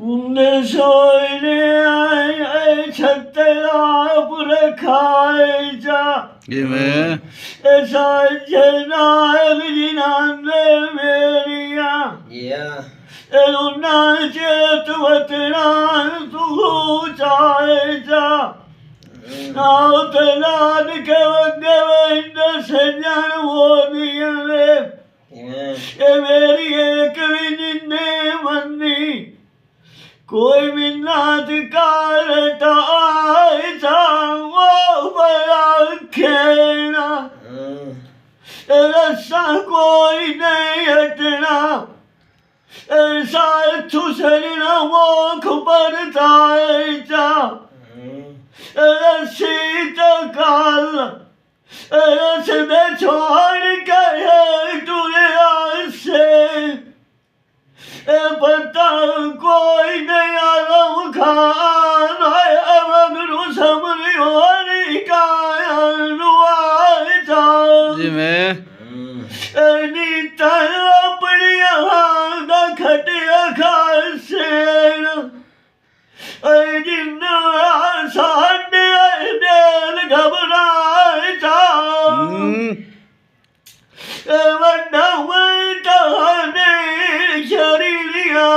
ਉਹਨੇ ਸੋਹਣੇ ਛੱਤਰਾ ਪੁਰਖਾਏ ਜਾ ਜਿਵੇਂ ਐਸਾ ਜਨਾਬ ਜਿਨਾਂਦੇ ਮੇਰੀਆਂ ਉਹਨਾਂ ਚੇਤ ਵਤਨਾ ਤੂੰ ਚਾਏ ਜਾ ਨਾਉ ਤੇ ਨਾਦ ਕੇ ਵਗੇ ਵੰਦ ਸਜਣ ਹੋਦੀਆਂ ਨੇ ਇਹ ਮੇਰੀ ਇੱਕ ਵੀ ਨਿੰਨੇ ਮੰਨੀ ਕੋਈ ਮਿੰਨਾਤ ਕਰਤਾ ਆਇਸਾ ਉਹ ਬੜਾ ਖੇਣਾ ਰਸਾ ਕੋਈ ਨਹੀਂ ਹਟਣਾ ਐਸਾ ਤੁਸਰਨਾ ਉਹ ਖਬਰਤਾ ਆਇਸਾ ਰਸੀ ਤਕਾਲ ਰਸ ਦੇ ਛੋੜ ਕੇ ਤੁਰੇ ਸੇ ਪਤਾ ਕੋਈ ਨਹੀਂ ਆਲਮ ਖਾਨ ਹੈ ਅਮਗਰੂ ਸਮਰੀ ਹੋਣੀ ਕਾਇਆ ਰੁਆਇਤਾ ਜਿਵੇਂ ਨੀ ਤਨ ਆਪਣੀਆਂ ਦਾ ਖਟਿਆ ਖਾਸੇਣ ਜਿੰਨਾ ਸਾਡੇ ਦਿਲ ਘਬਰਾਇਤਾ ਵੱਡਾ ਵੱਡਾ ਨੇ ਸ਼ਰੀਰੀਆਂ